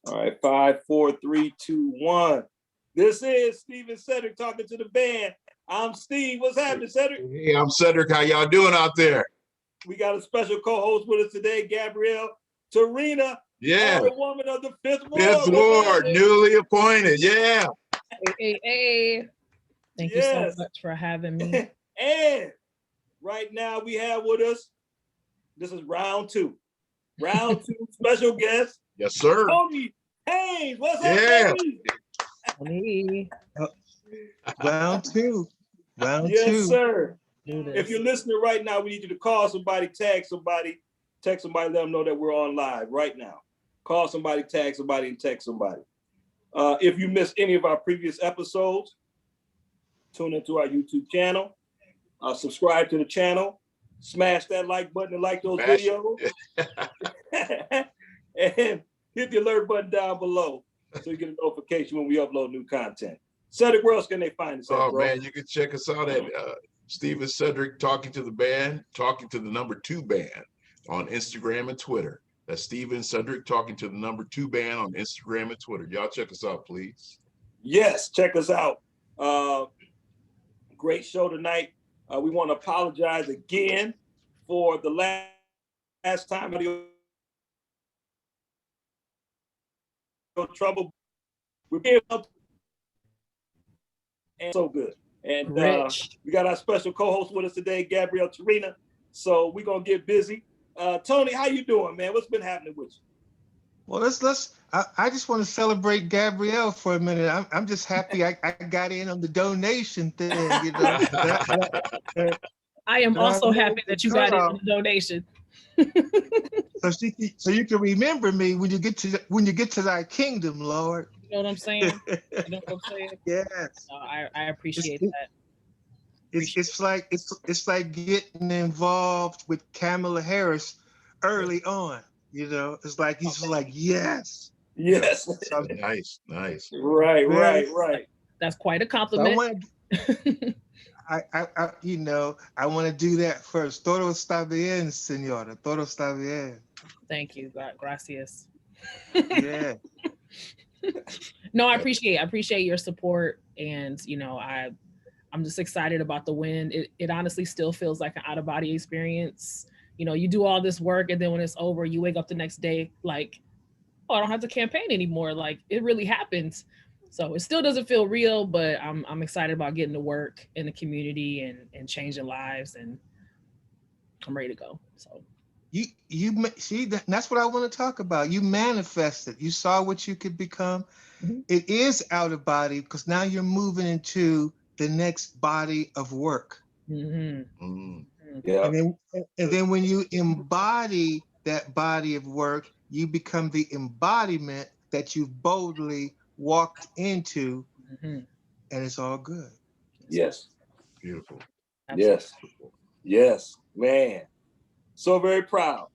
All right, 5, 4, 3, 2, 1. This is Steve and Cedric talking to the band. I'm Steve. What's happening, Cedric? Hey, I'm Cedric. How y'all doing out there? We got a special co-host with us today, Gabrielle Tarina, the woman of the Fifth Ward. Fifth Ward, newly appointed. Yeah. Hey. Thank you so much for having me. And right now we have with us, this is round two. Round two, special guest. Yes, sir. Tony Haynes. What's up, Tony? Round two. Yes, sir. If you're listening right now, we need you to call somebody, tag somebody, text somebody, let them know that we're on live right now. Call somebody, tag somebody, and text somebody. If you missed any of our previous episodes, tune into our YouTube channel, subscribe to the channel, smash that like button and like those videos, and hit the alert button down below so you get a notification when we upload new content. Cedric, where else can they find us at, bro? Man, you can check us out at Steve and Cedric Talking to the Band, Talking to the Number 2 Band on Instagram and Twitter. That's Steve and Cedric Talking to the Number 2 Band on Instagram and Twitter. Y'all check us out, please. Yes, check us out. Great show tonight. We want to apologize again for the last time trouble. We're here and so good. And we got our special co-host with us today, Gabrielle Tarina. So we're gonna get busy. Tony, how you doing, man? What's been happening with you? Well, I just want to celebrate Gabrielle for a minute. I'm just happy I got in on the donation thing. You know? I am also happy that you got in on the donation. so you can remember me when you get to thy kingdom, Lord. You know what I'm saying? You know what I'm saying? Yes. I appreciate that. It's like getting involved with Kamala Harris early on. You know, it's like he's just like, yes. So, nice. Right. That's quite a compliment. So I want to do that first. Todo está bien, señora. Todo está bien. Thank you. Gracias. Yeah. No, I appreciate your support, and I'm just excited about the win. It honestly still feels like an out-of-body experience. You do all this work, and then when it's over, you wake up the next day like, oh, I don't have to campaign anymore. Like, it really happens. So it still doesn't feel real, but I'm excited about getting to work in the community and changing lives, and I'm ready to go. So you see, that's what I want to talk about. You manifested. You saw what you could become. Mm-hmm. It is out of body because now you're moving into the next body of work. Mm-hmm. Mm-hmm. Yeah. And then when you embody that body of work, you become the embodiment that you boldly walked into, and it's all good. Yes. Beautiful. Absolutely. Yes, man. So very proud.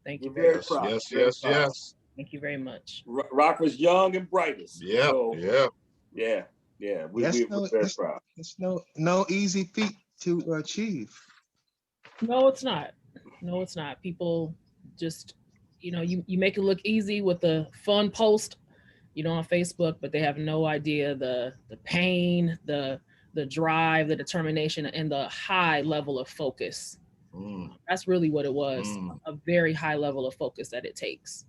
Thank you. Very proud. Yes. Thank you very much. Rockford's young and brightest. Yeah. We're very proud. It's no easy feat to achieve. No, it's not. People just, you make it look easy with the fun post, on Facebook, but they have no idea the pain, the drive, the determination, and the high level of focus. That's really what it was. A very high level of focus that it takes.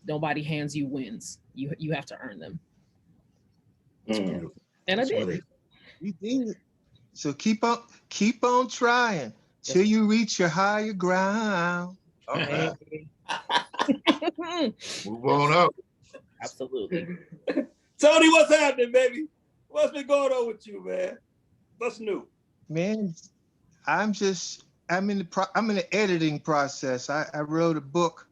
Nobody hands you wins. You have to earn them. And I did. You did. So keep on trying till you reach your higher ground. Okay. Move on up. Absolutely. Tony, what's happening, baby? What's been going on with you, man? What's new? Man, I'm in the editing process. I wrote a book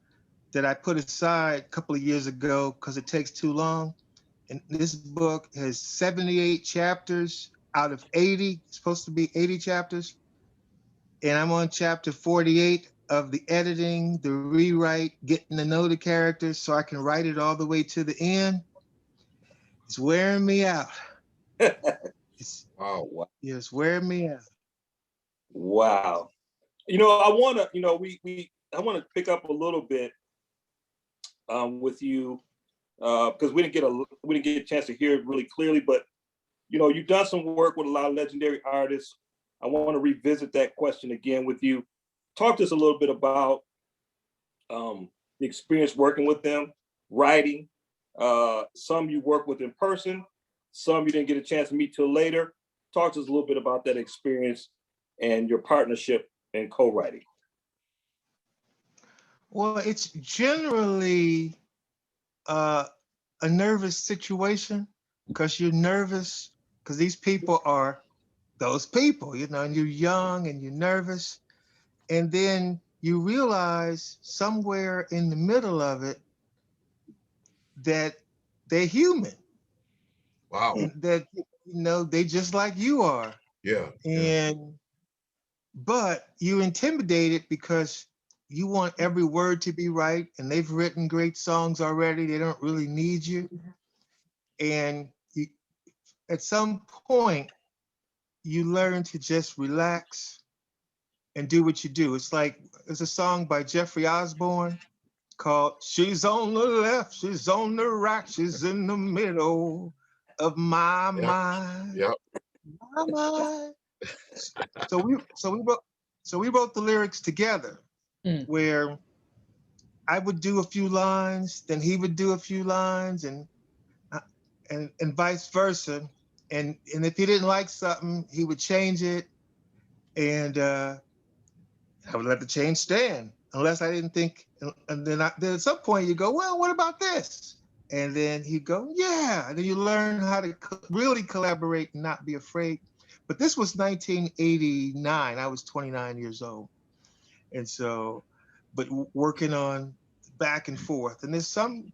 that I put aside a couple of years ago because it takes too long. And this book has 78 chapters out of 80. It's supposed to be 80 chapters. And I'm on chapter 48 of the editing, the rewrite, getting to know the characters so I can write it all the way to the end. It's wearing me out. It's wearing me out. Wow. I want to pick up a little bit with you because we didn't get a chance to hear it really clearly. But you've done some work with a lot of legendary artists. I want to revisit that question again with you. Talk to us a little bit about the experience working with them, writing. Some you work with in person, some you didn't get a chance to meet till later. Talk to us a little bit about that experience and your partnership in co-writing. Well, it's generally a nervous situation because you're nervous because these people are those people, and you're young and you're nervous. And then you realize somewhere in the middle of it that they're human. Wow. And that, they just like you are. Yeah. But you're intimidated because you want every word to be right, and they've written great songs already. They don't really need you. And at some point, you learn to just relax and do what you do. It's like, there's a song by Jeffrey Osborne called "She's on the left, she's on the right, she's in the middle of my mind." Yep. My mind. So we wrote the lyrics together, where I would do a few lines, then he would do a few lines, and vice versa. And if he didn't like something, he would change it, and I would let the change stand unless I didn't think. And then at some point you go, well, what about this? And then he'd go, yeah. And then you learn how to really collaborate and not be afraid. But this was 1989. I was 29 years old. And so, but working on back and forth. And there's some,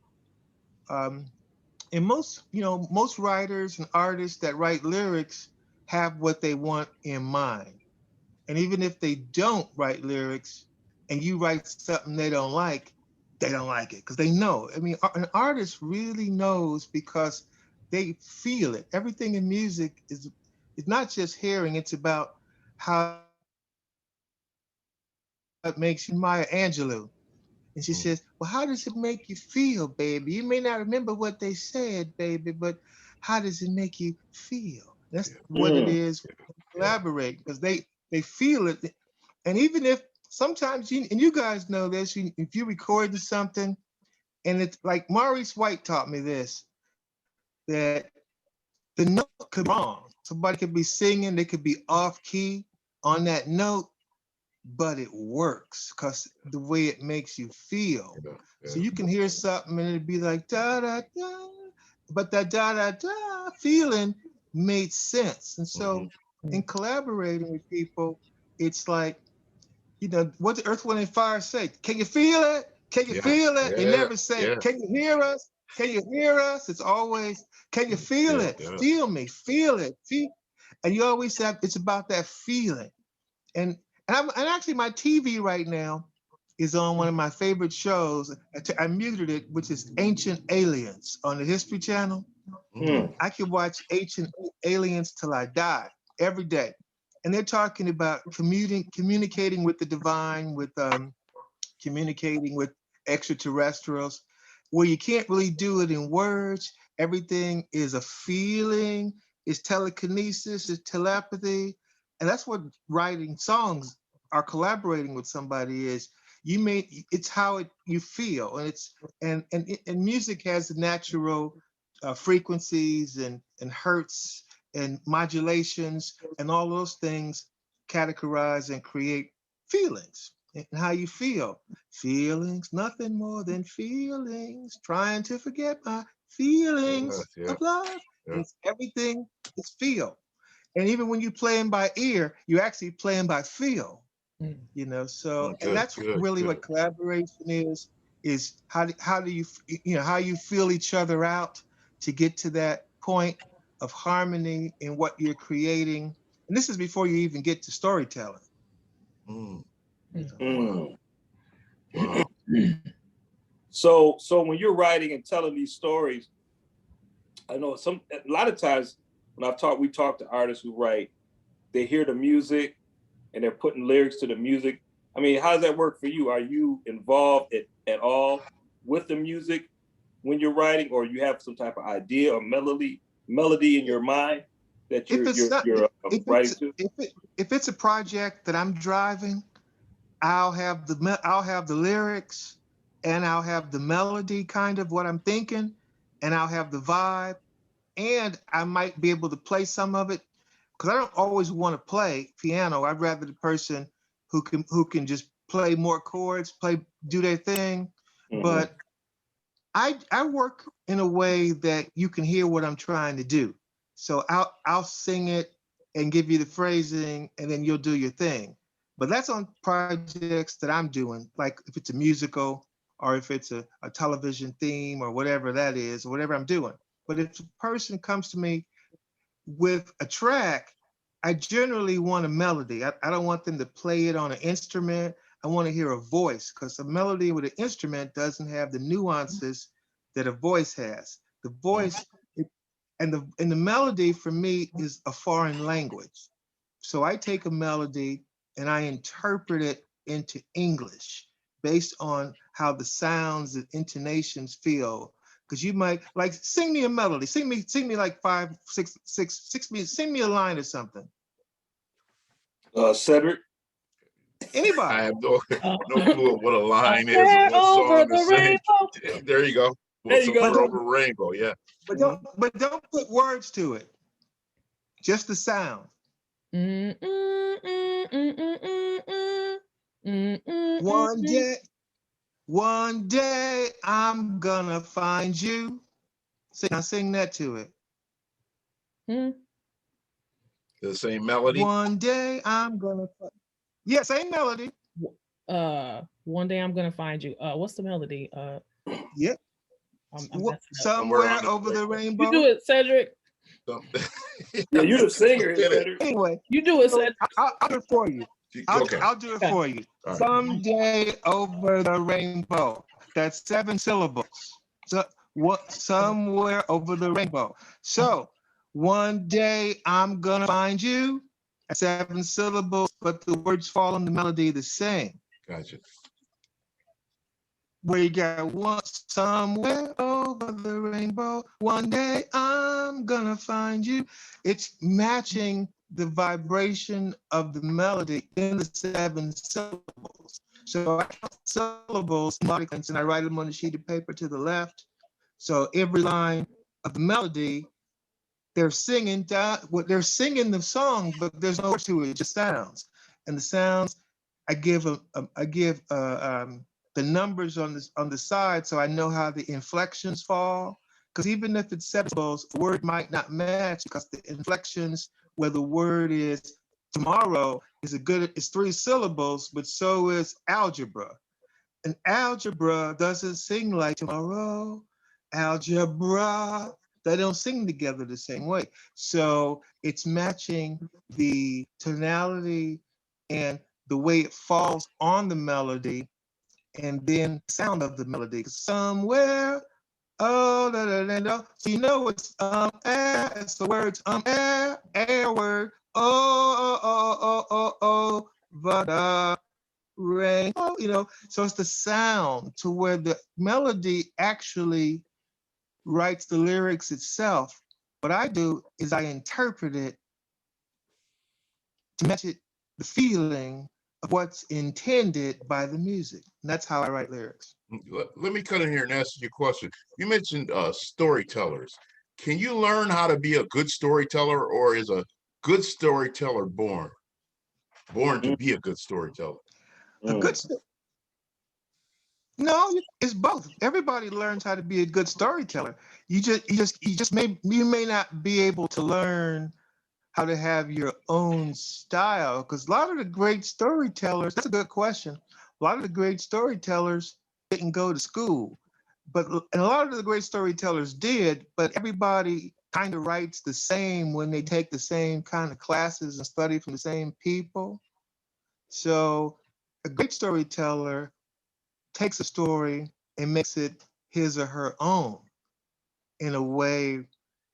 and most writers and artists that write lyrics have what they want in mind. And even if they don't write lyrics and you write something they don't like it because they know. I mean, an artist really knows because they feel it. Everything in music is not just hearing, it's about how it makes you. Maya Angelou. And she says, well, how does it make you feel, baby? You may not remember what they said, baby, but how does it make you feel? That's what it is when you collaborate, because they feel it. And even if sometimes, and you guys know this, if you're recording something, and it's like Maurice White taught me this, that the note could be wrong. Somebody could be singing, they could be off key on that note, but it works because the way it makes you feel. So you can hear something and it'd be like da da da, but that da da da feeling made sense. And so in collaborating with people, it's like, what the Earth, Wind, and Fire say? Can you feel it? Can you feel it? They never say, can you hear us? Can you hear us? It's always, can you feel it? Feel me, feel it. And you always have, it's about that feeling. And actually my TV right now is on one of my favorite shows. I muted it, which is Ancient Aliens on the History Channel. I can watch Ancient Aliens till I die every day. And they're talking about communicating with the divine, with communicating with extraterrestrials, where you can't really do it in words. Everything is a feeling, it's telekinesis, it's telepathy. And that's what writing songs are collaborating with somebody is. It's how you feel, and music has the natural frequencies and hertz and modulations and all those things categorize and create feelings and how you feel. Feelings, nothing more than feelings. Trying to forget my feelings of love. Everything is feel. And even when you're playing by ear, you're actually playing by feel, so, and that's really what collaboration is how do you, how you feel each other out to get to that point of harmony in what you're creating. And this is before you even get to storytelling. Wow. So when you're writing and telling these stories, I know a lot of times when we talk to artists who write, they hear the music and they're putting lyrics to the music. I mean, how does that work for you? Are you involved at all with the music when you're writing, or you have some type of idea or melody in your mind that you're writing to? If it's a project that I'm driving, I'll have the lyrics, and I'll have the melody, kind of what I'm thinking, and I'll have the vibe, and I might be able to play some of it, because I don't always want to play piano. I'd rather the person who can just play more chords, do their thing. Mm-hmm. But I work in a way that you can hear what I'm trying to do. So I'll sing it and give you the phrasing, and then you'll do your thing. But that's on projects that I'm doing, like if it's a musical or if it's a television theme or whatever that is, or whatever I'm doing. But if a person comes to me with a track, I generally want a melody. I don't want them to play it on an instrument. I want to hear a voice, because a melody with an instrument doesn't have the nuances that a voice has. The voice and the melody for me is a foreign language. So I take a melody and I interpret it into English based on how the sounds and intonations feel. Because you might like, sing me a melody, sing me like sing me a line or something. Cedric. Anybody. I have no clue what a line is or what song to sing. There you go. There you go. Over rainbow, yeah. But don't put words to it. Just the sound. One day I'm gonna find you. Sing that to it. The same melody. One day I'm gonna find. Yeah, same melody. One day I'm gonna find you. What's the melody? Yep. Somewhere over the rainbow. You do it, Cedric. Yeah, you're the singer, Cedric. Anyway, you do it, Cedric. I'll do it for you. I'll do it for you. Right. Someday over the rainbow. That's 7 syllables. So somewhere over the rainbow. So one day I'm gonna find you. 7 syllables, but the words fall on the melody the same. Gotcha. Where you got one somewhere over the rainbow. One day I'm gonna find you. It's matching the vibration of the melody in the 7 syllables. So I count syllables, and I write them on a sheet of paper to the left. So every line of the melody, they're singing they're singing the song, but there's no words to it, just sounds. And the sounds, I give the numbers on the side, so I know how the inflections fall. Because even if it's 7 syllables, the word might not match, because the inflections where the word is tomorrow is 3 syllables, but so is algebra. And algebra doesn't sing like tomorrow. Algebra, they don't sing together the same way. So it's matching the tonality and the way it falls on the melody, and then sound of the melody. Somewhere, oh, da, da, da, da. So you know it's air, it's the words air word, but rain, so it's the sound to where the melody actually writes the lyrics itself. What I do is I interpret it to match it, the feeling of what's intended by the music. And that's how I write lyrics. Let me cut in here and ask you a question. You mentioned storytellers. Can you learn how to be a good storyteller, or is a good storyteller born to be a good storyteller? No, it's both. Everybody learns how to be a good storyteller. You may not be able to learn how to have your own style, because a lot of the great storytellers, that's a good question. A lot of the great storytellers didn't go to school, and a lot of the great storytellers did, but everybody kind of writes the same when they take the same kind of classes and study from the same people. So a great storyteller takes a story and makes it his or her own in a way.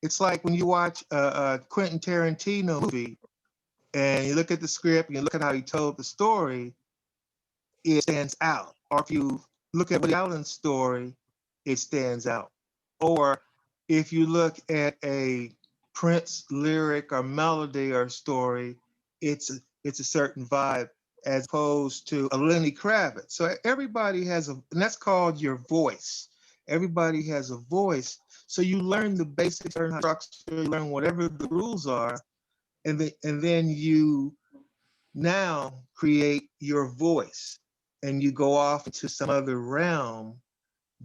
It's like when you watch a Quentin Tarantino movie and you look at the script and you look at how he told the story, it stands out. Or if you look at Woody Allen's story, it stands out. Or if you look at a Prince lyric or melody or story, it's a certain vibe as opposed to a Lenny Kravitz. So everybody has and that's called your voice. Everybody has a voice. So you learn the basic structure, you learn whatever the rules are, and then you now create your voice, and you go off into some other realm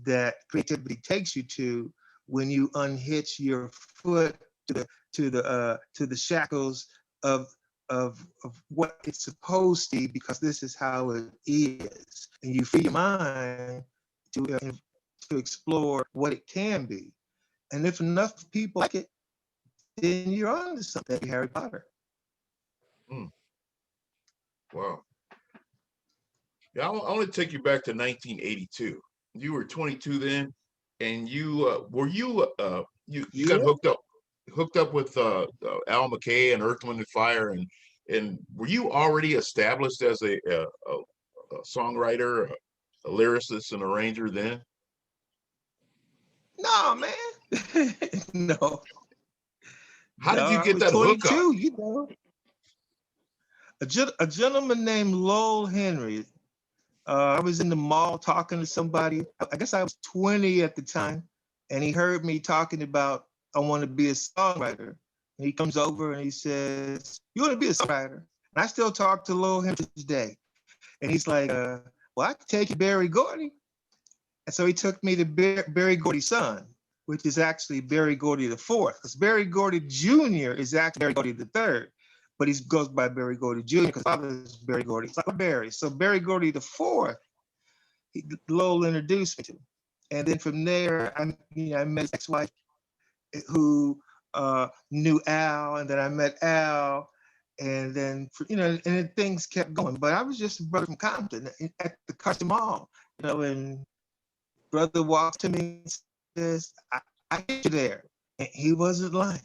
that creativity takes you to when you unhitch your foot to the shackles of what it's supposed to be, because this is how it is, and you free your mind to explore what it can be. And if enough people like it, then you're on to something. Harry Potter. Mm. Wow. Yeah, I want to take you back to 1982. You were 22 then, and you you got hooked up with Al McKay and Earth, Wind and Fire, and were you already established as a songwriter, a lyricist, and arranger then? No, man. No. How did you I get was that 22, hookup? you know. A gentleman named Lowell Henry. I was in the mall talking to somebody. I guess I was 20 at the time, and he heard me talking about I want to be a songwriter. And he comes over and he says, "You want to be a songwriter?" And I still talk to Lowell Henry to this day. And he's like, "Well, I can take you to Berry Gordy." And so he took me to Berry Gordy's son, which is actually Berry Gordy the fourth, because Berry Gordy Jr. is actually Berry Gordy the third, but he goes by Berry Gordy Jr. because father is Berry Gordy. It's like Berry. So Berry Gordy the fourth, Lowell introduced me to. And then from there, I met his ex-wife who knew Al, and then I met Al, and then and then things kept going. But I was just a brother from Compton at the Carson Mall, and brother walks to me and says, I hit you there. And he wasn't lying.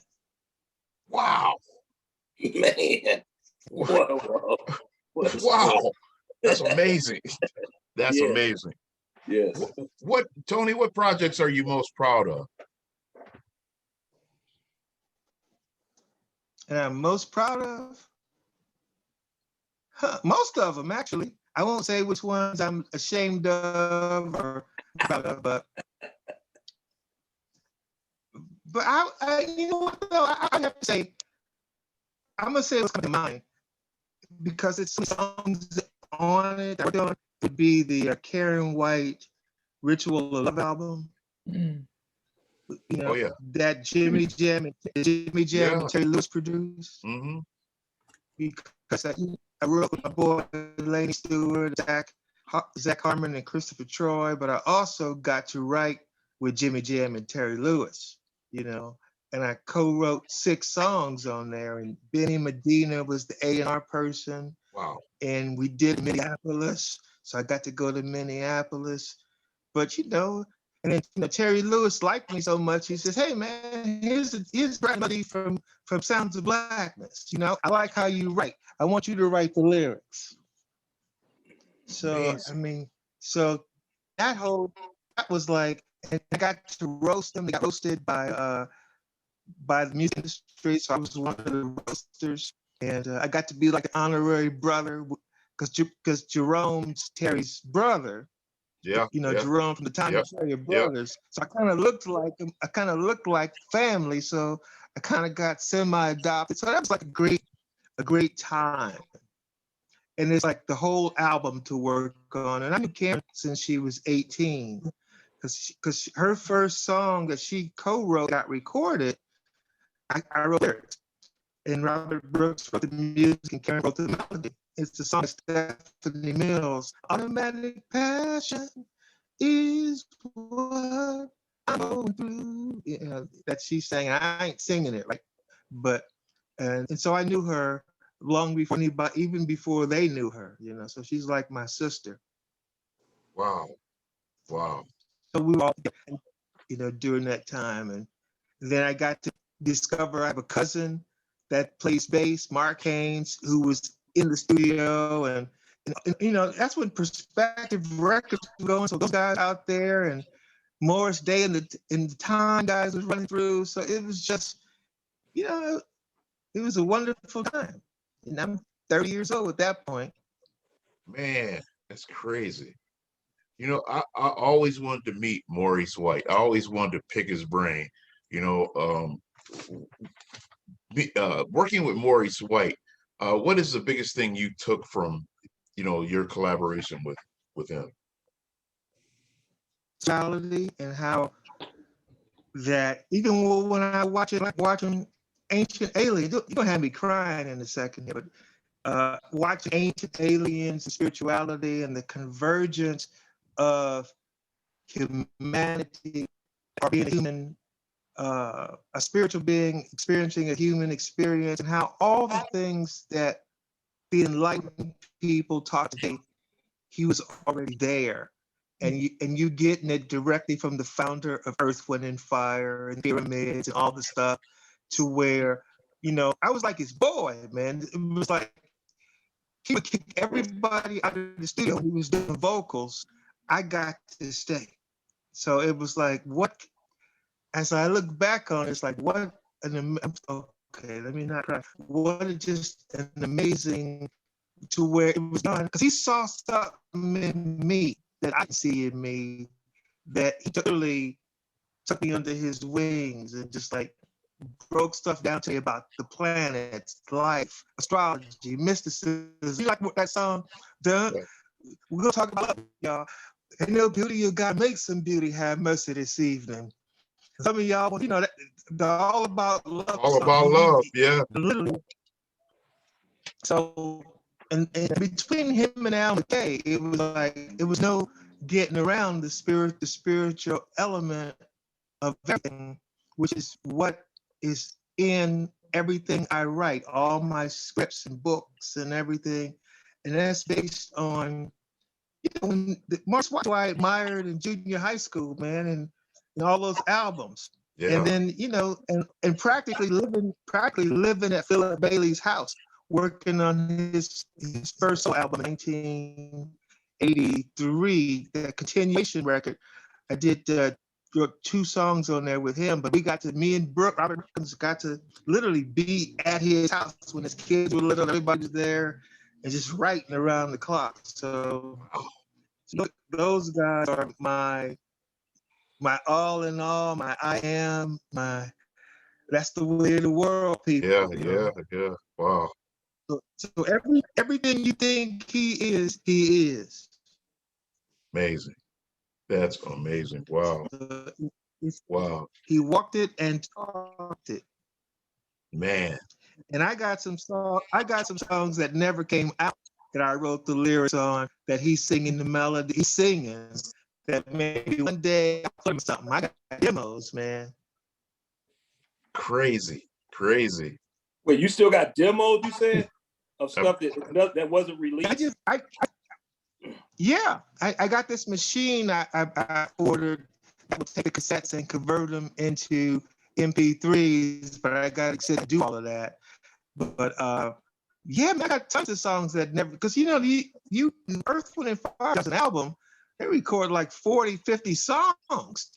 Wow. Man. Whoa. Wow. That's amazing. That's Yes. amazing. Yes. Tony, what projects are you most proud of? And I'm most proud of? Most of them, actually. I won't say which ones I'm ashamed of or proud of, but I you know what though, I have to say, I'm gonna say what's coming to mind, because it's some songs on it that we're doing. Would be the Karen White Ritual of Love album. Mm. Oh yeah, that Jimmy Jam and Terry Lewis produced. Mm-hmm. Because I wrote with my boy Laney Stewart, Zach Harmon, and Christopher Troy, but I also got to write with Jimmy Jam and Terry Lewis, and I co-wrote 6 songs on there, and Benny Medina was the A&R person. Wow. And we did Minneapolis, so I got to go to Minneapolis. But and then Terry Lewis liked me so much, he says, "Hey man, here's melody from Sounds of Blackness. I like how you write. I want you to write the lyrics." So Amazing. so that was like, and I got to roast them. They got roasted by the music industry, so I was one of the roasters, and I got to be like an honorary brother, because Jerome's Terry's brother. Yeah. Jerome from the Time and Terry brothers. So I kind of looked like him. I kind of looked like family. So I kind of got semi-adopted. So that was like a great time. And it's like the whole album to work on. And I knew Karen since she was 18, because her first song that she co-wrote got recorded. I wrote lyrics, and Robert Brooks wrote the music, and Karen wrote the melody. It's the song of Stephanie Mills, "Automatic Passion is what I'm going through." That she sang. I ain't singing it, right? But and so I knew her long before anybody, even before they knew her. So she's like my sister. Wow. So we were all together, during that time, and then I got to discover I have a cousin that plays bass, Mark Haynes, who was in the studio, and that's when Perspective Records was going. So those guys out there, and Morris Day and the Time guys was running through. So it was just, you know, it was a wonderful time. And I'm 30 years old at that point. Man, that's crazy. You know, I always wanted to meet Maurice White. I always wanted to pick his brain. You know, working with Maurice White, what is the biggest thing you took from, you know, your collaboration with him? And how that even when I watch it, like watching Ancient Aliens, you're gonna have me crying in a second here, but watching Ancient Aliens and spirituality and the convergence of humanity or being a human, a spiritual being experiencing a human experience, and how all the things that the enlightened people taught today, he was already there. And you getting it directly from the founder of Earth, Wind, and Fire and pyramids and all the stuff, to where, you know, I was like his boy, man. It was like he would kick everybody out of the studio. He was doing vocals. I got to stay. So it was like, what? As I look back on it, it's like, what an okay, let me not cry. What a just an amazing, to where it was done, because he saw something in me that I see in me, that he totally took me under his wings and just like broke stuff down to me about the planets, life, astrology, mysticism. You like that song? We're gonna talk about love, y'all. Ain't no beauty you God makes some beauty. Have mercy this evening. Some of y'all, you know, they're all about love. All about love, yeah. Literally. So, and between him and Al McKay, it was like, it was no getting around the spiritual element of everything, which is what is in everything I write, all my scripts and books and everything. And that's based on, you know, when Maurice White, who I admired in junior high school, man, and all those albums. Yeah. And then, you know, and practically living at Philip Bailey's house, working on his first solo album in 1983, the continuation record. I did 2 songs on there with him, but me and Robert Brookins got to literally be at his house when his kids were little, everybody was there and just writing around the clock. So those guys are my all in all, my I am, that's the way of the world, people. Yeah. Wow. So everything you think he is. Amazing. That's amazing. Wow. Wow. He walked it and talked it. Man. And I got some songs that never came out that I wrote the lyrics on, that he's singing the melody, he's singing, that maybe one day I'll play something. I got demos, man. Crazy. Wait, you still got demos, you said, of stuff that wasn't released? I got this machine I ordered that would take the cassettes and convert them into MP3s, but I got to do all of that. But yeah, man, I got tons of songs that never, because you know, you Earth, Wind, and Fire does an album, they record like 40, 50 songs.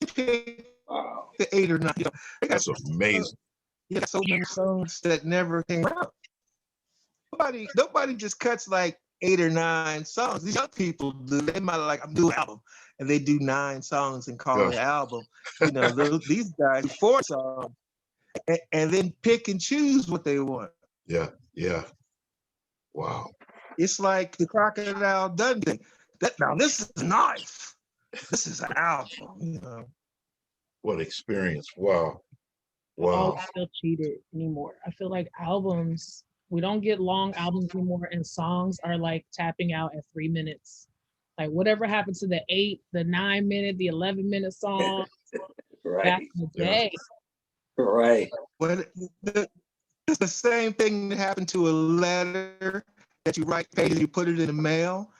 Wow. The 8 or 9. You know, that's amazing. Yeah, so many songs that never came out. Nobody just cuts like 8 or 9 songs. These young people do. They might like, I'm doing an album, and they do 9 songs and call it an album. You know, these guys do 4 songs, and then pick and choose what they want. Yeah. Wow. It's like the Crocodile Dundee. Now this is nice. This is an album. You know. What experience? Wow. I don't feel cheated anymore. I feel like albums, we don't get long albums anymore, and songs are like tapping out at 3 minutes. Like whatever happened to the 8, the 9 minute, the 11-minute song back in the day. Right. But it's the same thing that happened to a letter that you write, and you put it in the mail.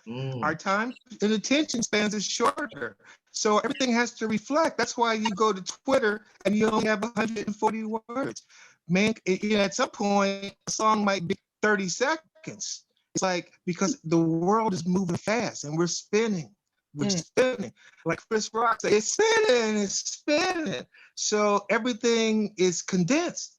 Our time and attention spans is shorter. So everything has to reflect. That's why you go to Twitter and you only have 140 words. Man, at some point, a song might be 30 seconds. It's like, because the world is moving fast and we're spinning. was spinning. Like Chris Rock said, it's spinning. So everything is condensed.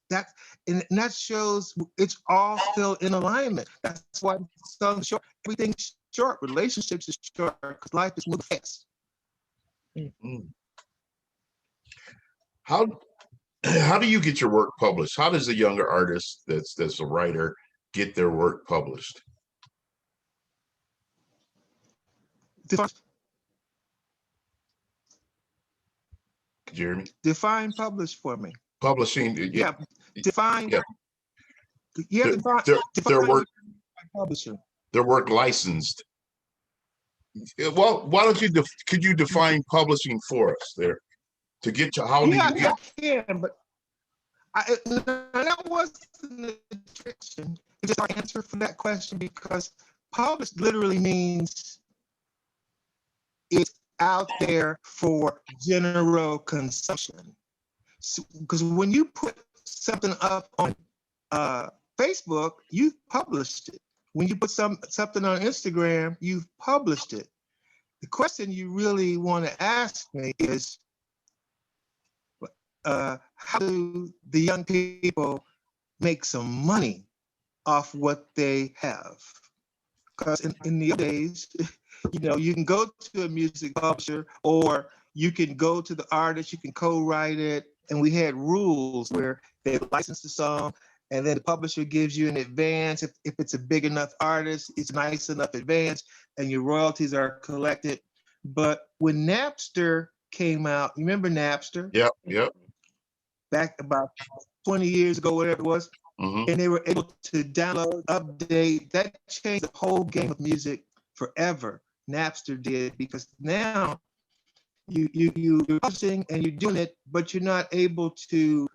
And that shows it's all still in alignment. That's why songs short. Everything's short. Relationships is short because life is moving fast. How do you get your work published? How does a younger artist that's a writer get their work published? Could you hear me? Define publish for me. Publishing. Yeah. Define. Yeah. Yeah. Their work. Publisher. Their work licensed. Well, why don't you could you define publishing for us there? To get to how do you get? I can, but that wasn't the restriction. It's just our answer for that question because publish literally means it's out there for general consumption. Because when you put something up on Facebook, you've published it. When you put something on Instagram, you've published it. The question you really want to ask me is, how do the young people make some money off what they have? Because in the old days, you can go to a music publisher or you can go to the artist, you can co-write it, and we had rules where they license the song and then the publisher gives you an advance. If it's a big enough artist, it's nice enough advance and your royalties are collected. But when Napster came out, you remember Napster? Yep. Back about 20 years ago, whatever it was, and they were able to download, update. That changed the whole game of music forever. Napster did, because now you're publishing and you're doing it, but you're not able to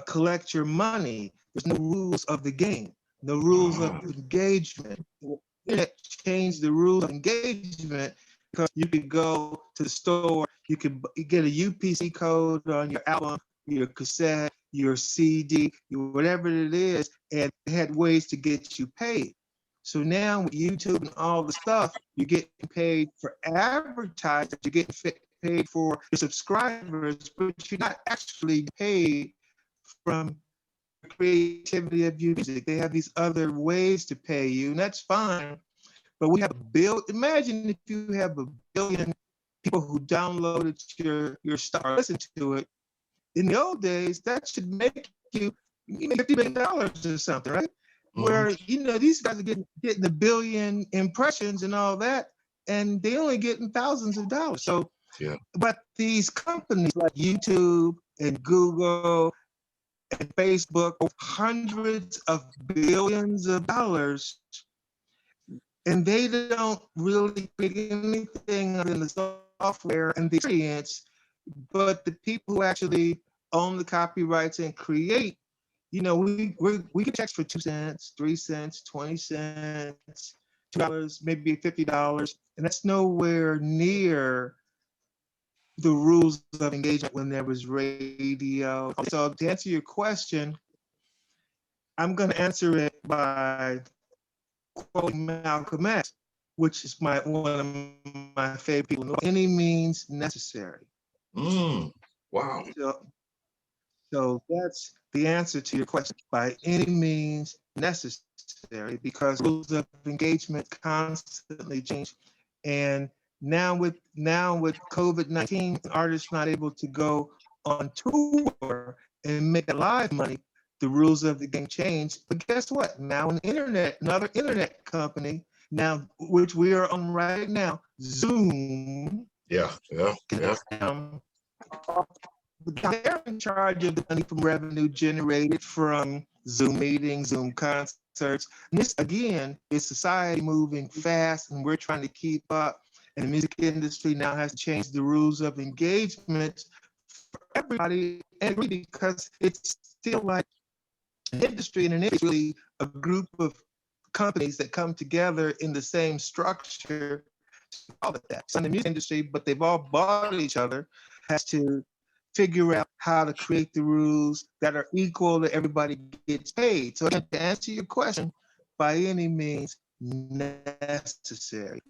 collect your money. There's no rules of the game, no rules of engagement. The internet changed the rules of engagement because you could go to the store, you could get a UPC code on your album, your cassette, your CD, whatever it is, and it had ways to get you paid. So now with YouTube and all the stuff, you're getting paid for advertising, you're getting paid for your subscribers, but you're not actually paid from the creativity of your music. They have these other ways to pay you, and that's fine. But we have imagine if you have 1 billion people who downloaded your stuff or listened to it. In the old days, that should make you $50 million or something, right? Where, these guys are getting 1 billion impressions and all that, and they only getting thousands of dollars. So, but these companies like YouTube and Google and Facebook, hundreds of billions of dollars, and they don't really create anything other than the software and the experience, but the people who actually own the copyrights and create, we get checks for 2 cents, 3 cents, 20 cents, $2, maybe $50, and that's nowhere near the rules of engagement when there was radio. So to answer your question, I'm going to answer it by quoting Malcolm X, which is one of my favorite people. Any means necessary. Wow. So that's the answer to your question, by any means necessary, because rules of engagement constantly change. And now with COVID-19, artists not able to go on tour and make live money, the rules of the game change. But guess what? Now another internet company, now which we are on right now, Zoom. Yeah. They're in charge of the money from revenue generated from Zoom meetings, Zoom concerts. And this, again, is society moving fast, and we're trying to keep up. And the music industry now has to change the rules of engagement for everybody, and because it's still like an industry, and an industry is really a group of companies that come together in the same structure. All of that. So in the music industry, but they've all bought each other, has to figure out how to create the rules that are equal that everybody gets paid. So again, to answer your question, by any means necessary.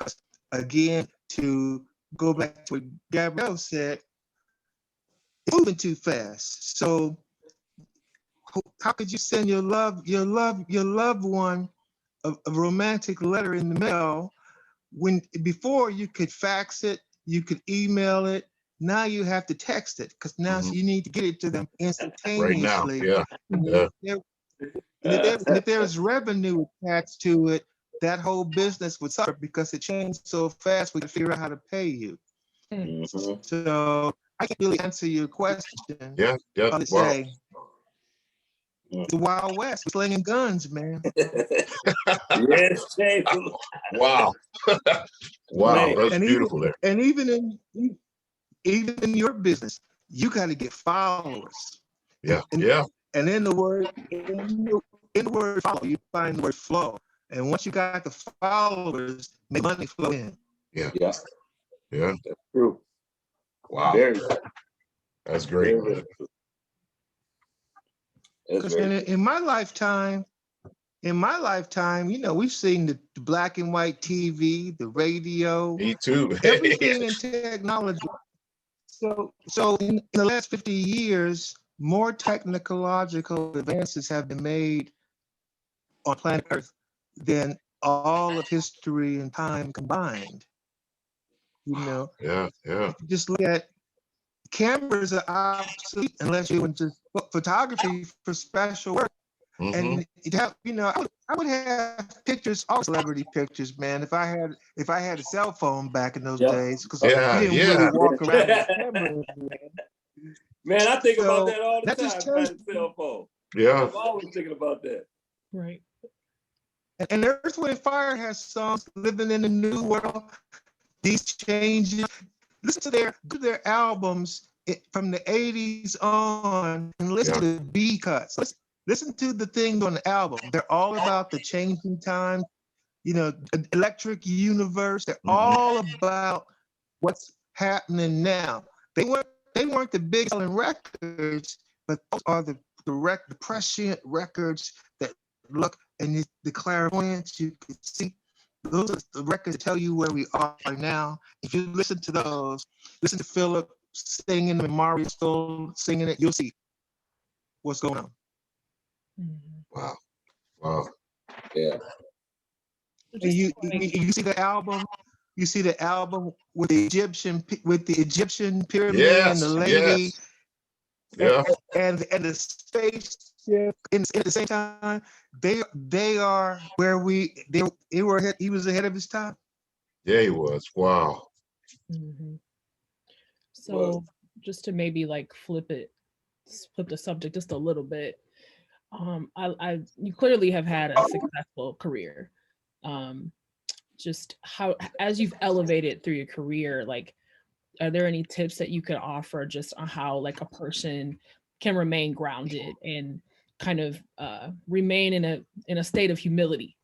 Again, to go back to what Gabrielle said, it's moving too fast. So how could you send your loved one a romantic letter in the mail when before you could fax it, you could email it. Now you have to text it because now you need to get it to them instantaneously. Right now, yeah. And if there's revenue attached to it, that whole business would suffer because it changed so fast. We can figure out how to pay you. Mhm. So I can't really answer your question. Yeah. I'll Wow. say the Wild West, slinging guns, man. Yes, shameful. Wow. Wow, Man. that's beautiful there. And even in your business, you got to get followers. Yeah, And in the word follow, you find the word flow. And once you got the followers, make money flow in. Yeah. That's true. Wow. Very. That's great. Very, Because in my lifetime, we've seen the black and white TV, the radio, Me too. everything in technology. So in the last 50 years, more technological advances have been made on planet Earth than all of history and time combined. Yeah. Just look at cameras are obsolete unless you want to photography for special work. And I would have pictures, all celebrity pictures, man. If I had a cell phone back in those days, because you didn't really walk around with cameras, man. I think about that all the that time. just My tells cell phone. Yeah. I'm always thinking about that. Right. And Earth, Wind, and Fire has songs, Living in a New World, These Changes. Listen to their albums from the 80s on and listen to the B cuts. Listen to the things on the album. They're all about the changing times, electric universe. They're all about what's happening now. They weren't the big selling records, but those are the prescient records that look and the clairvoyance you can see. Those are the records that tell you where we are now. If you listen to those, listen to Philip singing and Mario Stoll singing it, you'll see what's going on. Wow. Yeah. And you see the album. You see the album with the Egyptian pyramid and the lady. Yes. And the spaceship. At the same time, they are where they were ahead. He was ahead of his time. Yeah, he was. Wow. So just to maybe like flip the subject just a little bit. You clearly have had a successful career. Just how, as you've elevated through your career, like, are there any tips that you could offer just on how like a person can remain grounded and kind of remain in a state of humility?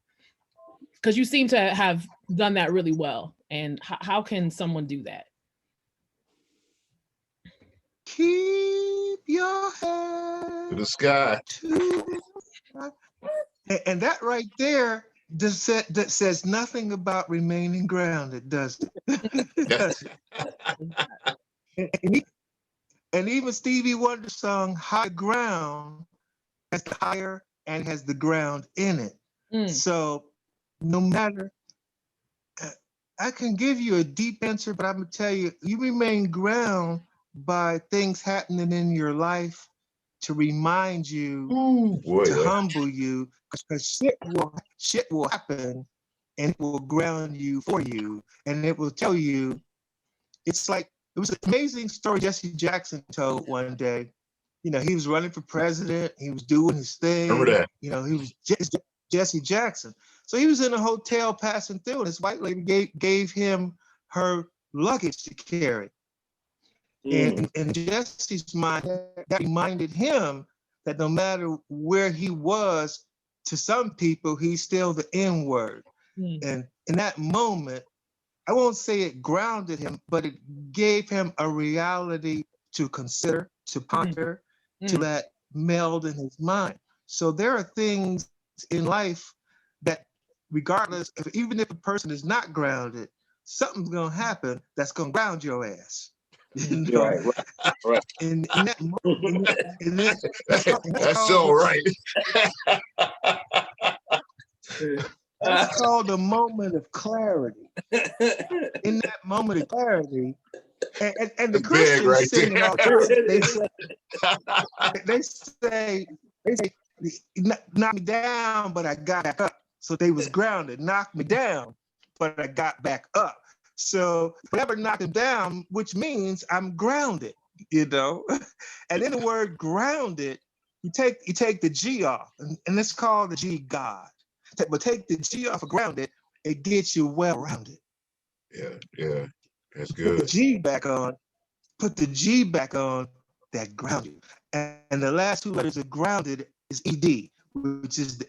Because you seem to have done that really well. And how can someone do that? Keep your head To the sky. And that right there that says nothing about remaining grounded, does it? And even Stevie Wonder's song High Ground has the higher and has the ground in it. So no matter, I can give you a deep answer, but I'm gonna tell you, you remain ground by things happening in your life to remind you, humble you, because shit will happen and it will ground you for you, and it will tell you. It's like, it was an amazing story Jesse Jackson told one day. He was running for president. He was doing his thing. Remember that? He was Jesse Jackson. So he was in a hotel passing through, and this white lady gave him her luggage to carry. And in Jesse's mind, that reminded him that no matter where he was, to some people, he's still the N-word. And in that moment, I won't say it grounded him, but it gave him a reality to consider, to ponder, to let meld in his mind. So there are things in life that, regardless, even if a person is not grounded, something's gonna happen that's gonna ground your ass. You know? Right. In that moment, That's all right. that's called a moment of clarity. In that moment of clarity, and the Christians right sing it all the time. They say, knock me down, but I got back up. So they was grounded. Knock me down, but I got back up. So whatever knocked him down, which means I'm grounded, you know. And in the word grounded, you take the G off, and it's called the G God. But take the G off of grounded, it gets you well rounded. Yeah, that's Put the good. G back on, that ground you. And the last two letters of grounded is ED, which is the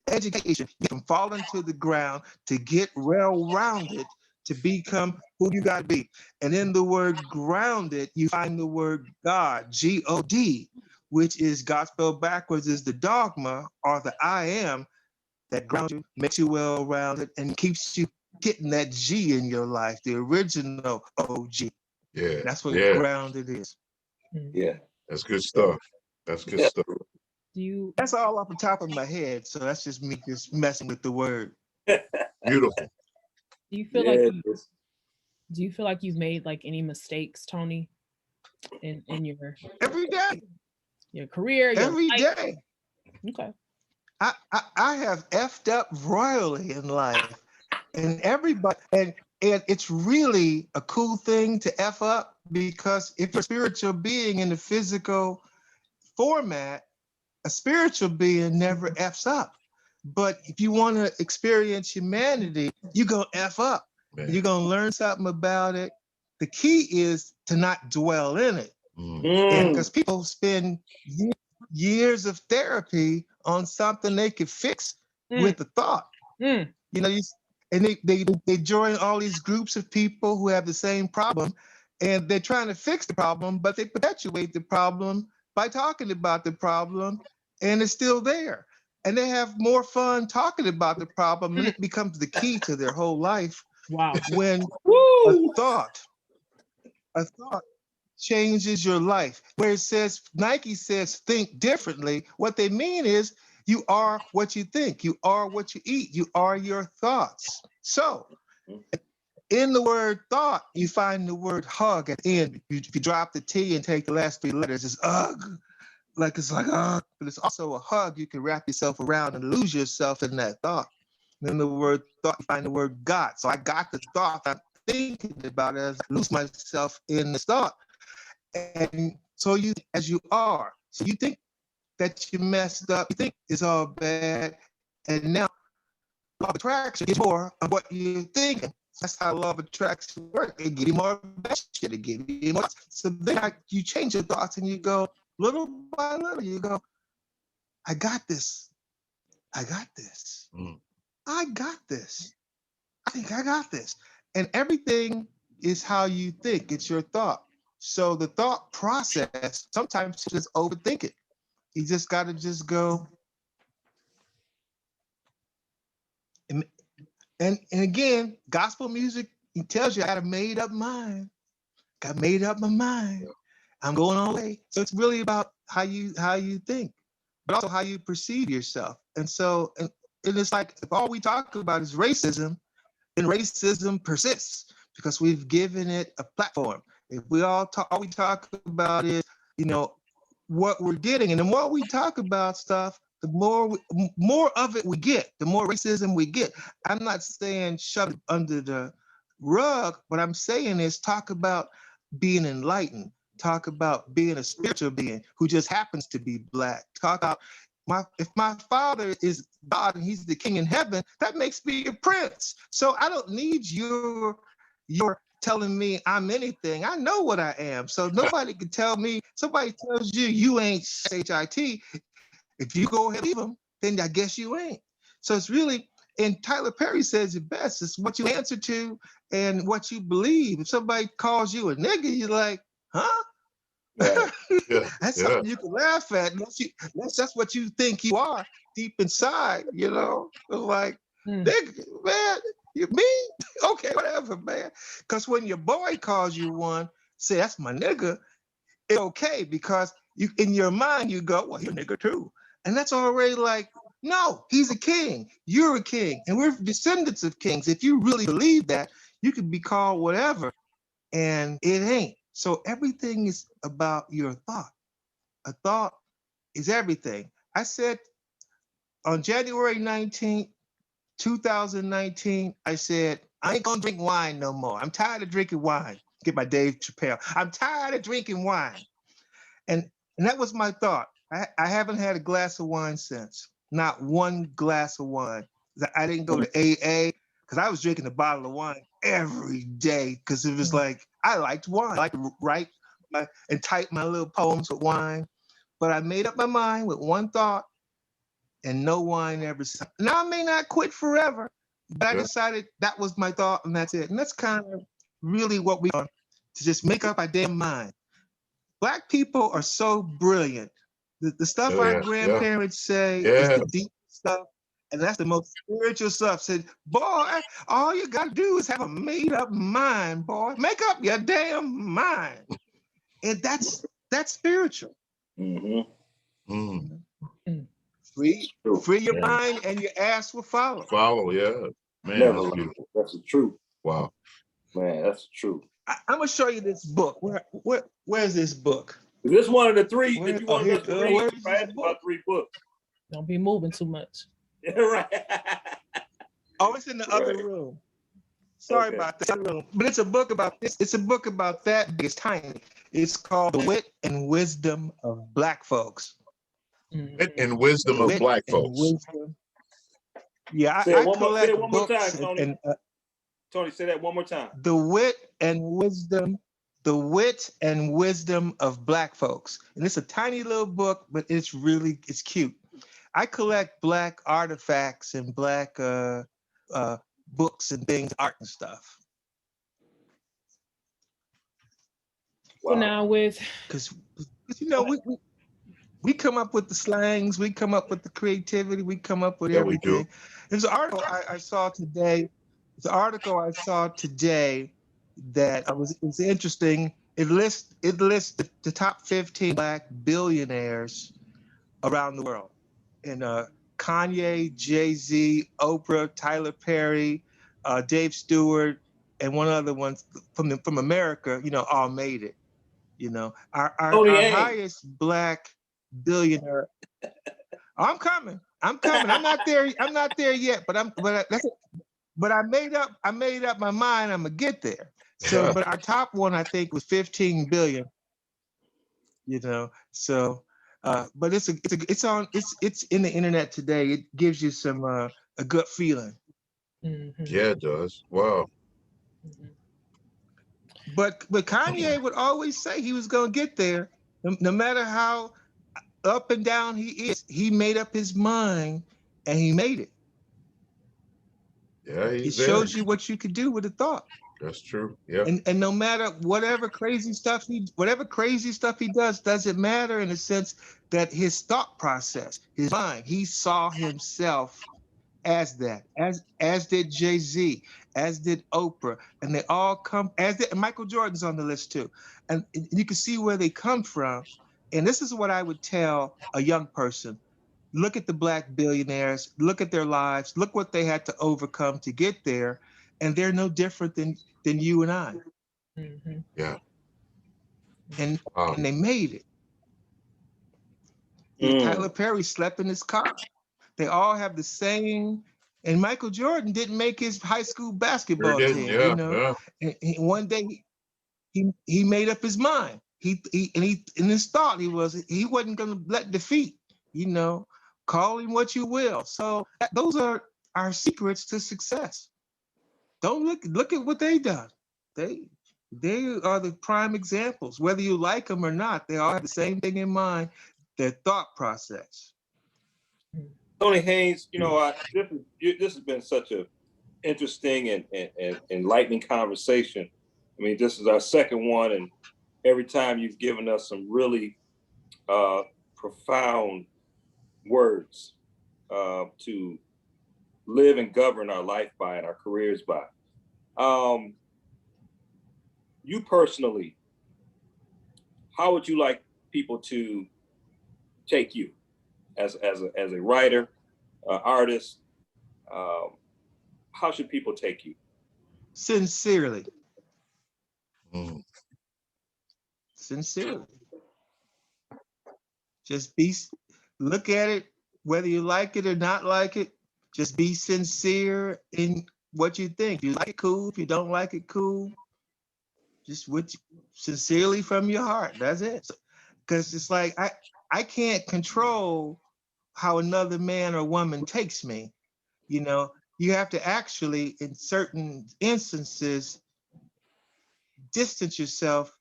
education. You can fall into the ground to get well-rounded, to become who you gotta be. And in the word grounded, you find the word God, G-O-D, which is God spelled backwards is the dogma or the I am that grounds you, makes you well-rounded, and keeps you getting that G in your life, the original OG. Yeah, That's what grounded is. Yeah. That's good stuff. That's good stuff. That's all off the top of my head, so that's just me just messing with the word. Beautiful. Do you feel like you've made like any mistakes, Tony, in your every day, your career, every day? Okay. I have effed up royally in life, and everybody, and it's really a cool thing to F up, because if you're a spiritual being in the physical format, a spiritual being never F's up. But if you want to experience humanity, you're going to F up. Man. You're going to learn something about it. The key is to not dwell in it. Because people spend years of therapy on something they could fix with a thought. You know, and they join all these groups of people who have the same problem, and they're trying to fix the problem, but they perpetuate the problem by talking about the problem, and it's still there. And they have more fun talking about the problem, and it becomes the key to their whole life. Wow. When a thought changes your life. Where it says, Nike says, think differently, what they mean is you are what you think, you are what you eat, you are your thoughts. So in the word thought, you find the word hug at the end. If you drop the T and take the last three letters, it's ugh. Like it's like ugh, but it's also a hug. You can wrap yourself around and lose yourself in that thought. And in the word thought, you find the word God. So I got the thought I'm thinking about it as I lose myself in the thought. And so you, as you are, so you think that you messed up, you think it's all bad, and now law of attraction gets more of what you're thinking. That's how law of attraction works. It gives you more bad shit, it gives you more. So then you change your thoughts and you go, little by little, you go, I got this. I got this. I got this. I think I got this. And everything is how you think. It's your thought. So the thought process, sometimes you just overthink it. You just got to just go. And again, gospel music, it tells you I got a made up mind. Got made up my mind. I'm going all the way. So it's really about how you think, but also how you perceive yourself. And so, and it's like, if all we talk about is racism, then racism persists because we've given it a platform. If we all we talk about is, you know, what we're getting, and the more we talk about stuff, the more of it we get, the more racism we get. I'm not saying shove it under the rug. What I'm saying is talk about being enlightened. Talk about being a spiritual being who just happens to be Black. Talk about if my father is God and he's the king in heaven, that makes me a prince. So I don't need your telling me I'm anything. I know what I am. So nobody can tell me. Somebody tells you you ain't HIT. If you go ahead and leave them, then I guess you ain't. So it's really, and Tyler Perry says it best, it's what you answer to and what you believe. If somebody calls you a nigga, you're like, huh? Right. That's something you can laugh at. That's what you think you are deep inside, you know? Like, nigga, man, You me? Okay, whatever, man. Because when your boy calls you one, say that's my nigga, it's okay because you in your mind you go, well, he's a nigga too. And that's already like, no, he's a king. You're a king. And we're descendants of kings. If you really believe that, you could be called whatever. And it ain't. So everything is about your thought. A thought is everything. I said on January 19th, 2019, I said, I ain't gonna drink wine no more. I'm tired of drinking wine. Get my Dave Chappelle. I'm tired of drinking wine. And that was my thought. I haven't had a glass of wine since. Not one glass of wine. I didn't go to AA because I was drinking a bottle of wine every day because it was like, I liked wine. I like to write and type my little poems with wine. But I made up my mind with one thought and no wine ever since. Now I may not quit forever, but I decided that was my thought and that's it. And that's kind of really what we are, to just make up our damn mind. Black people are so brilliant. The stuff our grandparents say is the deep stuff, and that's the most spiritual stuff. Said, boy, all you gotta do is have a made-up mind, boy. Make up your damn mind. And that's spiritual. Mm-hmm. Mm. Free your mind and your ass will follow. Follow, yeah. Man, Never that's lie. That's the truth. Wow. Man, that's the truth. I'm gonna show you this book. Where's this book? Is this one of the three Where, that you wanted us to read? where's I asked about 3 books. Don't be moving too much. Yeah, right. Oh, it's in the other room. Sorry about that. But it's a book about this. It's a book about that. It's tiny. It's called The Wit and Wisdom of Black Folks. Wit and wisdom of Black folks. Wisdom. Yeah, I collect books. More time, Tony. Tony, say that one more time. The wit and wisdom of Black folks. And it's a tiny little book, but it's cute. I collect Black artifacts and Black books and things, art and stuff. Wow. So now because we come up with the slangs, we come up with the creativity, we come up with everything. There's an article I saw today. That it was interesting. It lists the top 15 Black billionaires around the world. And Kanye, Jay-Z, Oprah, Tyler Perry, Dave Stewart, and one other one from America, all made it. Our highest Black billionaire. I'm coming. I'm not there yet, but I made up my mind I'm gonna get there. So, but our top one I think was 15 billion. So but it's in the internet today. It gives you some a good feeling. Mm-hmm. Yeah, it does. Wow. Mm-hmm. But Kanye would always say he was gonna get there, no matter how up and down he is. He made up his mind and he made it. Yeah, it shows you what you could do with a thought. That's true. Yeah. And no matter whatever crazy stuff he does, doesn't matter in the sense that his thought process, his mind, he saw himself as that, as did Jay-Z, as did Oprah, and they all come, as did Michael Jordan's on the list too. And you can see where they come from. And this is what I would tell a young person. Look at the Black billionaires, look at their lives, look what they had to overcome to get there. And they're no different than you and I. Mm-hmm. Yeah. And they made it. Tyler Perry slept in his car. They all have the same. And Michael Jordan didn't make his high school basketball team. Yeah. And one day he made up his mind. He in his thought he wasn't going to let defeat. Call him what you will. So those are our secrets to success. Don't look at what they done. They are the prime examples. Whether you like them or not, they all have the same thing in mind, their thought process. Tony Haynes, this has been such an interesting and enlightening conversation. I mean, this is our second one, and every time you've given us some really profound words to live and govern our life by and our careers by. You personally, how would you like people to take you as a writer, artist? How should people take you? Sincerely. Mm. Sincerely. Just look at it, whether you like it or not like it, just be sincere in what you think. If you like it, cool. If you don't like it, cool. Just sincerely from your heart. That's it. Because it's like, I can't control how another man or woman takes me. You know, you have to actually, in certain instances, distance yourself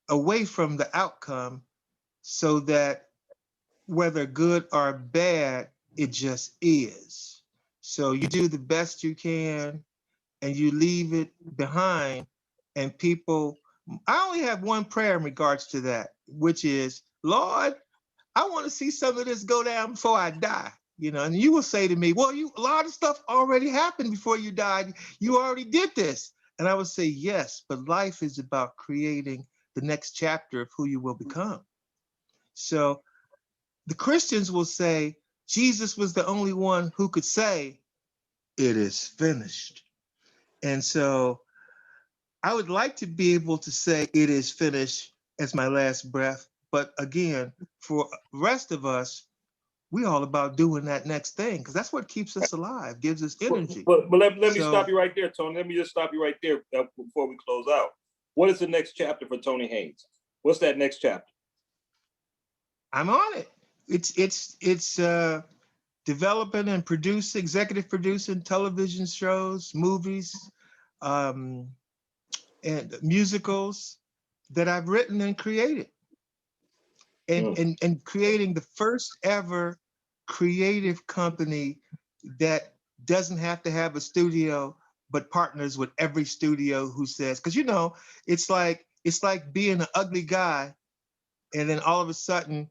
away from the outcome so that whether good or bad, it just is. So you do the best you can and you leave it behind. And people, I only have one prayer in regards to that, which is, Lord, I want to see some of this go down before I die. You know, and you will say to me, well, a lot of stuff already happened before you died. You already did this. And I would say, yes, but life is about creating the next chapter of who you will become. So the Christians will say, Jesus was the only one who could say, it is finished. And so I would like to be able to say it is finished as my last breath. But again, for the rest of us, we're all about doing that next thing because that's what keeps us alive, gives us energy. But let me stop you right there, Tony. Let me just stop you right there before we close out. What is the next chapter for Tony Haynes? What's that next chapter? I'm on it. It's developing and executive producing television shows, movies, and musicals that I've written and created. And creating the first ever creative company that doesn't have to have a studio, but partners with every studio who says, because you know, it's like being an ugly guy, and then all of a sudden,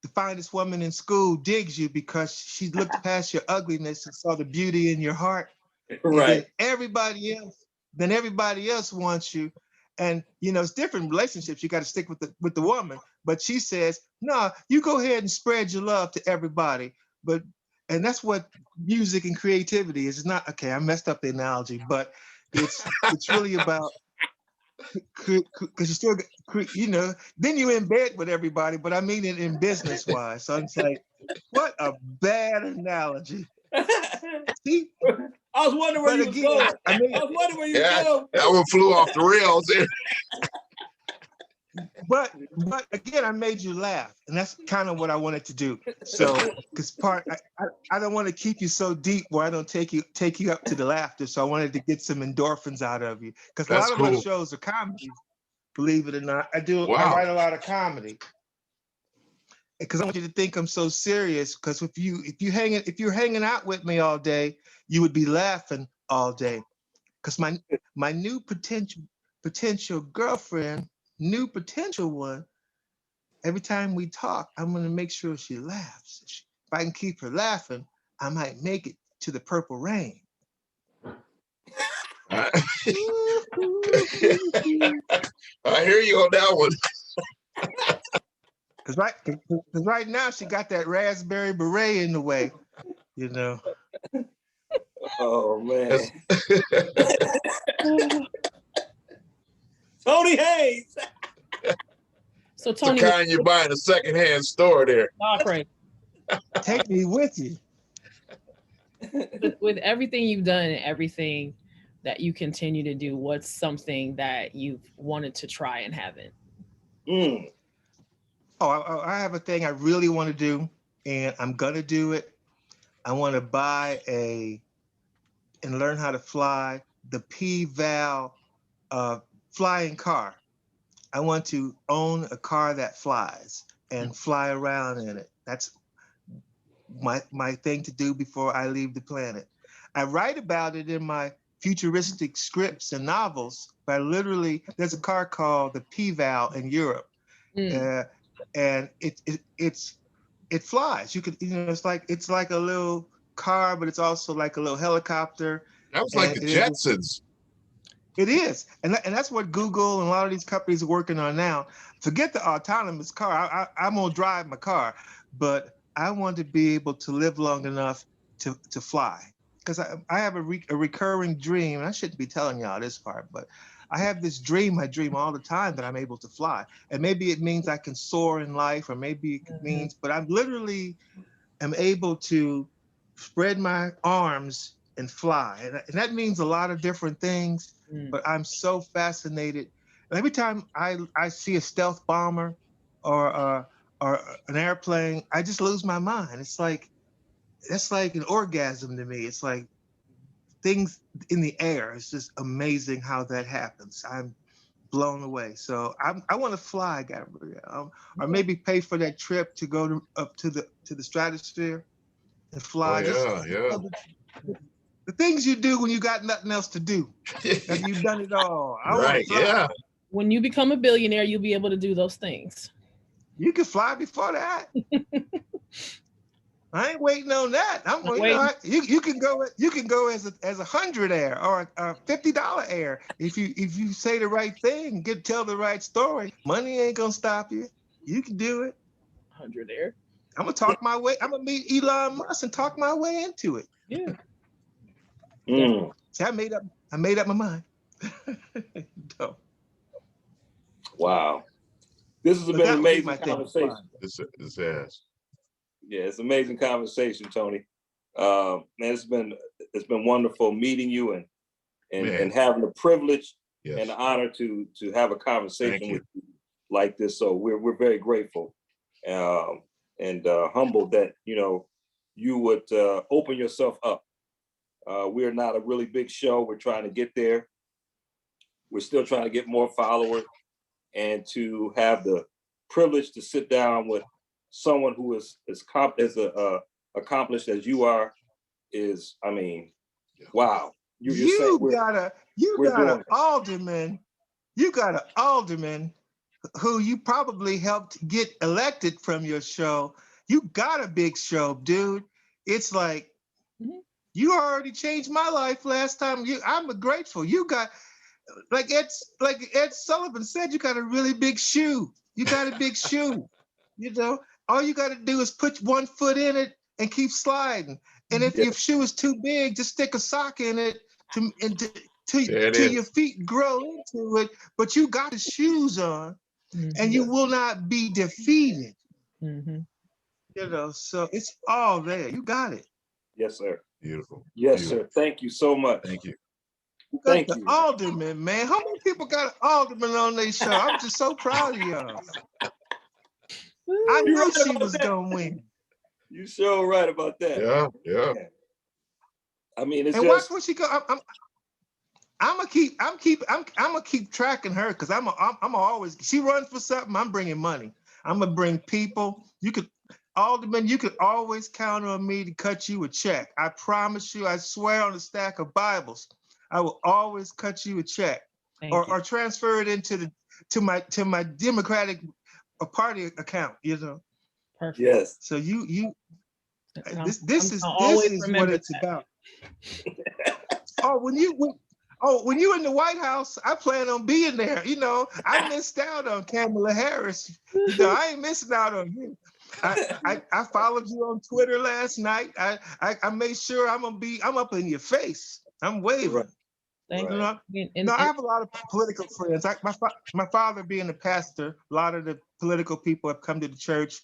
the finest woman in school digs you because she looked past your ugliness and saw the beauty in your heart. Right. And then everybody else wants you. And you know, it's different relationships. You got to stick with the woman. But she says, no, you go ahead and spread your love to everybody. And that's what music and creativity is. It's not, okay, I messed up the analogy, but it's really about, because you still, you know, then you're in bed with everybody, but I mean it in business wise. So it's like, what a bad analogy. See? I was wondering where you was going. I was wondering where you was going. That one flew off the rails. But again, I made you laugh, and that's kind of what I wanted to do. So, because I don't want to keep you so deep where I don't take you up to the laughter. So I wanted to get some endorphins out of you, because a lot of my shows are comedies. Believe it or not, I write a lot of comedy, because I want you to think I'm so serious. Because if you're hanging out with me all day, you would be laughing all day. Because my new potential girlfriend. New potential one, every time we talk, I'm going to make sure she laughs. If I can keep her laughing, I might make it to the purple rain. I hear you on that one. Because right now she got that raspberry beret in the way, you know. Oh, man. Tony Haynes. So Tony, the kind you buy in a secondhand store there. Take me with you. With everything you've done and everything that you continue to do, what's something that you've wanted to try and haven't? Oh, I have a thing I really want to do, and I'm gonna do it. I want to buy and learn how to fly the P-Val flying car. I want to own a car that flies and fly around in it. That's my thing to do before I leave the planet. I write about it in my futuristic scripts and novels, but there's a car called the P-Val in Europe. And it flies. You could, you know, it's like a little car, but it's also like a little helicopter. That was like the Jetsons. It is, and that's what Google and a lot of these companies are working on now. Forget the autonomous car. I'm gonna drive my car, but I want to be able to live long enough to fly. Because I have a recurring dream, and I shouldn't be telling y'all this part, but I have this dream. I dream all the time that I'm able to fly, and maybe it means I can soar in life, or maybe it means, but I'm literally am able to spread my arms and fly, and that means a lot of different things. But I'm so fascinated. And every time I see a stealth bomber or an airplane, I just lose my mind. It's like an orgasm to me. It's like things in the air. It's just amazing how that happens. I'm blown away. So I want to fly, Gabrielle, or maybe pay for that trip to go up to the stratosphere and fly. Oh, yeah. The things you do when you got nothing else to do. Have you done it all? Right, yeah. When you become a billionaire, you'll be able to do those things. You can fly before that. I ain't waiting on that. You can go as a 100 air or a $50 air if you say the right thing, tell the right story. Money ain't gonna stop you. You can do it. 100 air. I'm gonna talk my way. I'm gonna meet Elon Musk and talk my way into it. Yeah. See, I made up my mind. No. Wow. This has been an amazing conversation. This has. Yeah, it's an amazing conversation, Tony. Man, it's been wonderful meeting you and having the privilege and the honor to have a conversation with you like this. So we're very grateful and humbled that you would open yourself up. We're not a really big show. We're trying to get there. We're still trying to get more followers, and to have the privilege to sit down with someone who is as accomplished as you are is, I mean, wow. You got an alderman who you probably helped get elected from your show. You got a big show, dude. It's like, you already changed my life last time. I'm grateful. You got, like Ed Sullivan said, you got a really big shoe. You got a big shoe. All you got to do is put one foot in it and keep sliding. And if your shoe is too big, just stick a sock in it till your feet grow into it. But you got the shoes on, and you will not be defeated. So it's all there. You got it. Yes, sir. Beautiful. Yes, Beautiful. sir. Thank you so much. Thank you. Thank you. Alderman, man. How many people got an alderman on their show? I'm just so proud of y'all. I knew she was gonna win. You sure right about that. Yeah. I mean, it's watch where she go. I'm gonna keep tracking her because I'm always. She runs for something. I'm bringing money. I'm gonna bring people. Alderman, you could always count on me to cut you a check. I promise you. I swear on a stack of Bibles, I will always cut you a check, or transfer it into to my Democratic Party account. Perfect. Yes. So this is what it's about. When you in the White House, I plan on being there. I missed out on Kamala Harris. I ain't missing out on you. I followed you on Twitter last night. I made sure I'm up in your face. I'm waving. Right. Thank you. I have a lot of political friends. My father being a pastor, a lot of the political people have come to the church.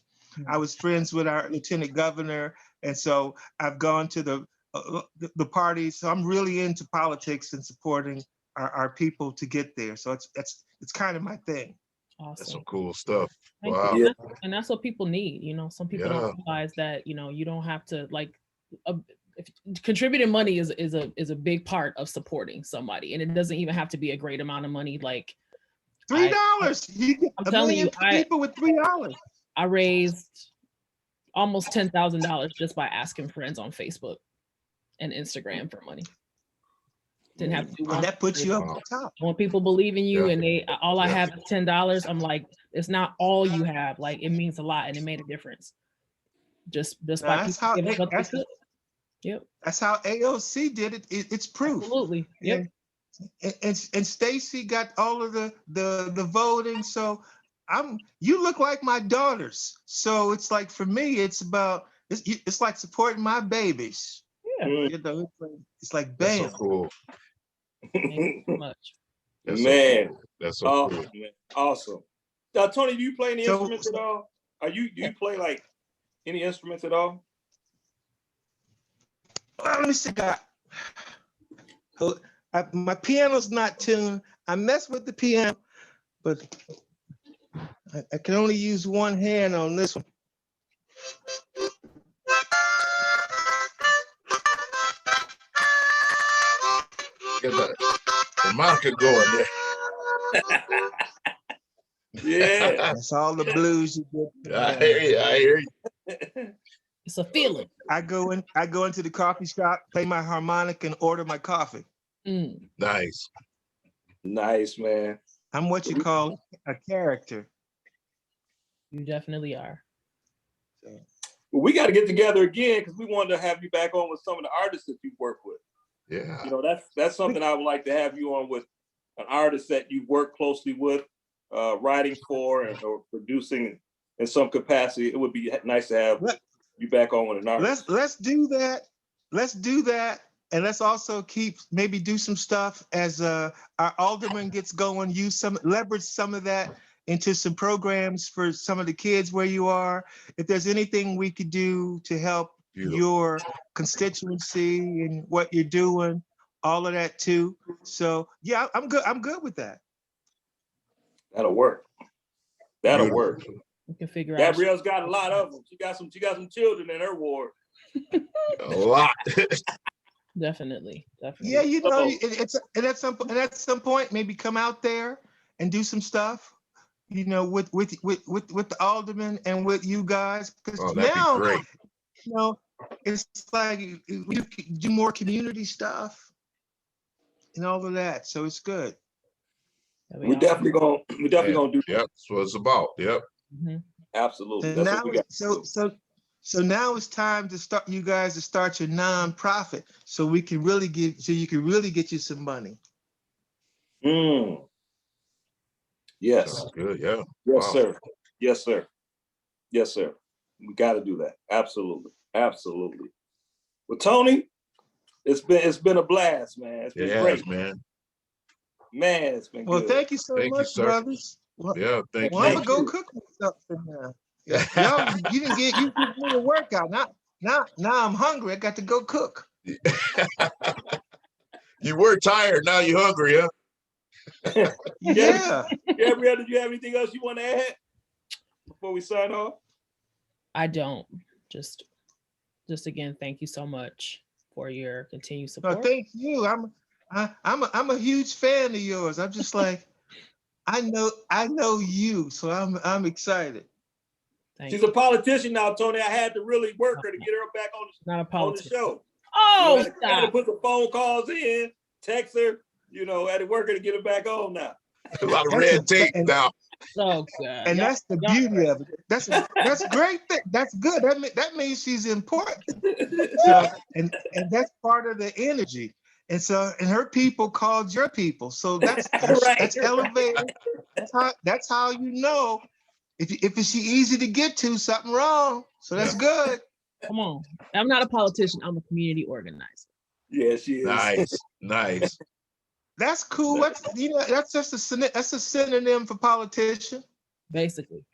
I was friends with our lieutenant governor, and so I've gone to the parties. So I'm really into politics and supporting our people to get there. So it's kind of my thing. Awesome. That's some cool stuff. Thank wow. You. And that's what people need. Some people don't realize that, you don't have to contributing money is a big part of supporting somebody, and it doesn't even have to be a great amount of money. Like $3. I'm telling you, people with $3. I raised almost $10,000 just by asking friends on Facebook and Instagram for money. Didn't have to do and that puts you up on top. When people believe in you and all I have is $10, I'm like, it's not all you have. Like, it means a lot, and it made a difference. Just by people giving what they could. Yep. That's how AOC did it. It's proof. Absolutely. Yep. And Stacy got all of the voting. So you look like my daughters. So it's like, for me, it's like supporting my babies. Yeah. You know, it's like That's bam. so cool. Thank you so much. That's Man. so cool. That's so cool. Man. Awesome. Tony, do you play any instruments at all? Do you play like any instruments at all? Let me see. My piano's not tuned. I mess with the piano, but I can only use one hand on this one. Get the harmonica going there. Yeah. That's all the blues you get. I hear you. It's a feeling. I go into the coffee shop, play my harmonic, and order my coffee. Nice. Nice, man. I'm what you call a character. You definitely are. Well, we got to get together again because we wanted to have you back on with some of the artists that you work with. Yeah. You know, that's something I would like to have you on with, an artist that you work closely with, writing for or producing in some capacity. It would be nice to have you back on with an artist. Let's do that. Let's do that. And let's also maybe do some stuff as our alderman gets going, leverage some of that into some programs for some of the kids where you are. If there's anything we could do to help your constituency and what you're doing, all of that too. So yeah, I'm good with that. That'll work. That'll work. We can figure out. Gabrielle's got a lot of them. She got some children in her ward. A lot. Definitely. Yeah, you know, and at some point, maybe come out there and do some stuff, you know, with the alderman and with you guys, because now, be great. You know, it's like you can do more community stuff and all of that. So it's good. We're definitely gonna do that. Yep, that's what it's about. Yep. Mm-hmm. Absolutely. So now it's time to start your nonprofit, so you can really get you some money. Yes. Sounds good. Yeah. Yes, sir. Yes, sir. Yes, sir. We got to do that. Absolutely. Absolutely. Well, Tony, it's been a blast, man. It's been great, man. Man, it's been good. Thank you so much, brothers. Well, yeah, thank you. I'm gonna go cook something now. Y'all, you give me a workout. Now I'm hungry. I got to go cook. You were tired. Now you're hungry, huh? Yeah. Gabrielle, did you have anything else you want to add before we sign off? I don't. Just again, thank you so much for your continued support. No, thank you. I'm a huge fan of yours. I'm just like, I know you, so I'm excited. She's a politician now, Tony. I had to really work her to get her back on the show. Oh, I had to put the phone calls in, text her, had to work her to get her back on now. A lot of red tape now. So good. And that's the beauty of it. That's a great thing. That's good. That means she's important. So, and that's part of the energy. And so, and her people called your people. So that's elevated. That's how you know if it's easy to get to, something wrong. So that's good. Come on. I'm not a politician. I'm a community organizer. Yeah, she is. Nice. That's cool. That's just a synonym for politician. Basically.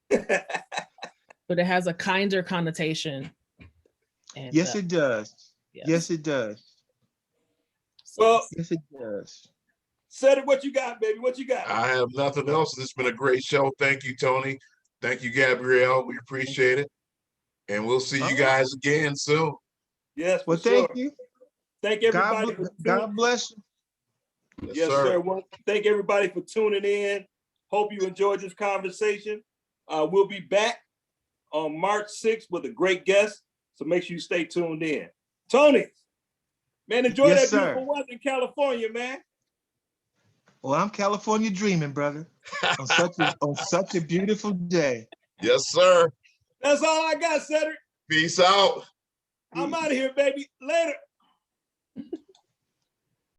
But it has a kinder connotation. And, yes, it does. Yes, it does. Well, yes, it does. Cedric, what you got, baby? What you got? I have nothing else. It's been a great show. Thank you, Tony. Thank you, Gabrielle. We appreciate it. And we'll see you guys again soon. Yes, well, thank you. Thank everybody. God bless you. Yes, sir. Well, thank everybody for tuning in. Hope you enjoyed this conversation. We'll be back on March 6th with a great guest. So make sure you stay tuned in. Tony, man, enjoy that beautiful weather in California, man. Well, I'm California dreaming, brother. on such a beautiful day. Yes, sir. That's all I got, Cedric. Peace out. I'm out of here, baby. Later.